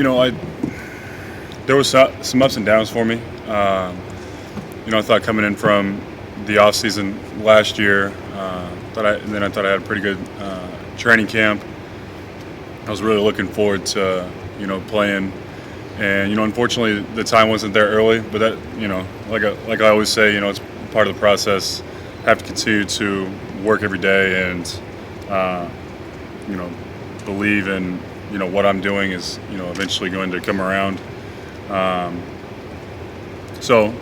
I there was some ups and downs for me. I thought coming in from the offseason last year, I thought I had a pretty good training camp. I was really looking forward to playing, and unfortunately the time wasn't there early. But that like I always say, it's part of the process. I have to continue to work every day and believe in what I'm doing is eventually going to come around. So,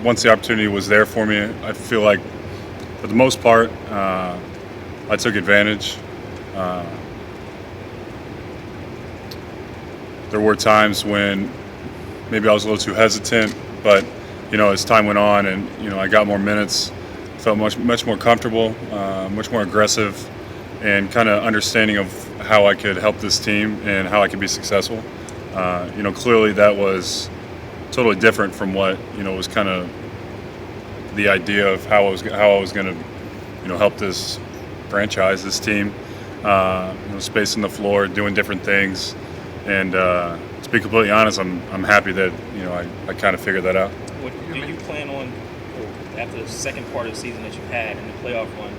once the opportunity was there for me, I feel like for the most part, I took advantage. There were times when maybe I was a little too hesitant, but as time went on and I got more minutes, felt much more comfortable, much more aggressive, and kind of understanding of how I could help this team and how I could be successful. Clearly that was totally different from what was kind of the idea of how I was going to help this franchise, this team. Spacing the floor, doing different things, and to be completely honest, I'm happy that I kind of figured that out. What do you plan on after the second part of the season that you had in the playoff run?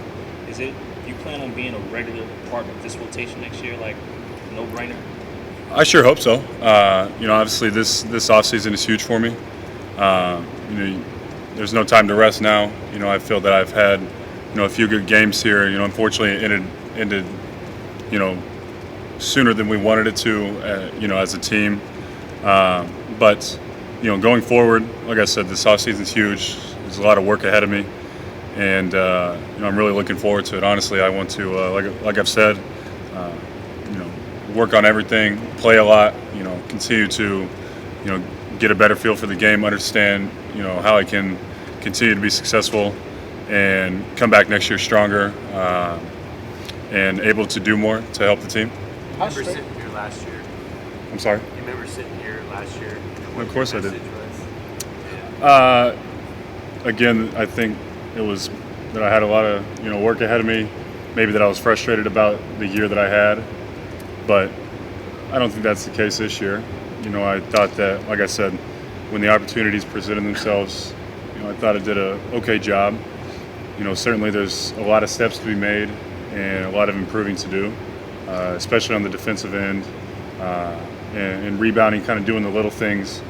Do you plan on being a regular part of this rotation next year, like no brainer? I sure hope so. Obviously this offseason is huge for me. There's no time to rest now. I feel that I've had a few good games here. Unfortunately it ended sooner than we wanted it to. As a team. But going forward, like I said, this offseason is huge. There's a lot of work ahead of me, and I'm really looking forward to it. Honestly, I want to, like I've said, work on everything, play a lot, continue to, get a better feel for the game, understand, how I can continue to be successful and come back next year stronger and able to do more to help the team. You remember sitting here last year? I'm sorry? You remember sitting here last year? Of course I did. Yeah. Again, I think it was that I had a lot of, work ahead of me, maybe that I was frustrated about the year that I had. But I don't think that's the case this year. I thought that, like I said, when the opportunities presented themselves, I thought I did a okay job. Certainly there's a lot of steps to be made and a lot of improving to do, especially on the defensive end and rebounding, kind of doing the little things.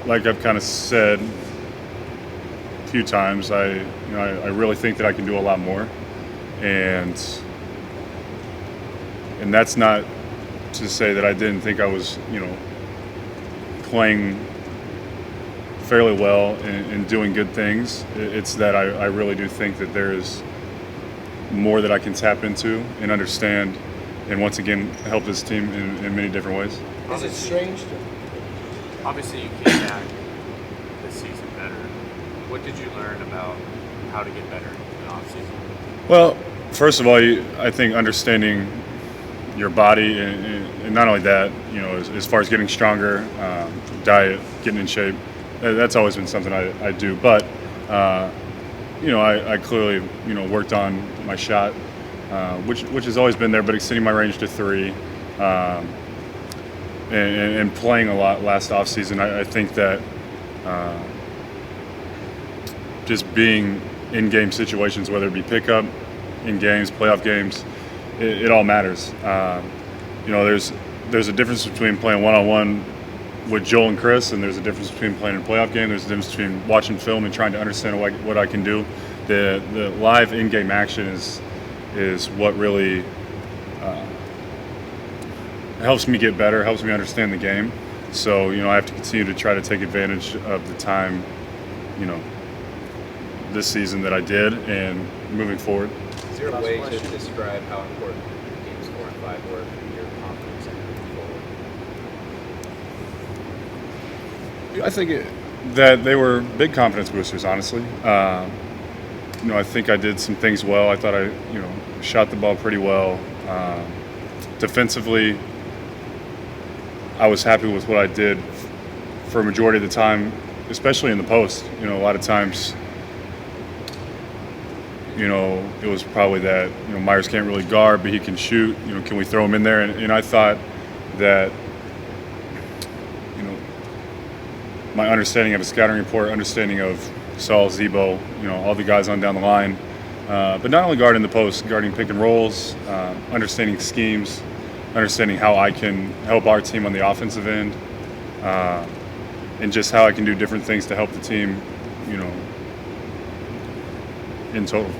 Like I've kind of said a few times, I really think that I can do a lot more, and that's not to say that I didn't think I was, playing fairly well and doing good things. It's that I really do think that there's more that I can tap into and understand, and once again help this team in many different ways. Is it strange Obviously, you came back this season better. What did you learn about how to get better in the offseason? Well, first of all, I think understanding your body and not only that, as far as getting stronger, diet, getting in shape, that's always been something I do. But, I clearly, worked on my shot, which has always been there, but extending my range to three. And playing a lot last offseason, I think that just being in game situations, whether it be pickup, in games, playoff games, it all matters. There's a difference between playing one-on-one with Joel and Chris, and there's a difference between playing a playoff game. There's a difference between watching film and trying to understand what I can do. The live in-game action is what really helps me get better, helps me understand the game. So, I have to continue to try to take advantage of the time, this season that I did and moving forward. Is there a way to describe how important games 4 and 5 were for your confidence in moving forward? I think that they were big confidence boosters, honestly. I think I did some things well. I thought I, shot the ball pretty well. Defensively, I was happy with what I did for a majority of the time, especially in the post. A lot of times, you know, it was probably that, you know, Meyers can't really guard, but he can shoot. You know, can we throw him in there? And I thought that, you know, my understanding of a scouting report, understanding of Saul, Zebo, you know, all the guys on down the line, but not only guarding the post, guarding pick and rolls, understanding schemes, understanding how I can help our team on the offensive end, and just how I can do different things to help the team, you know, in total.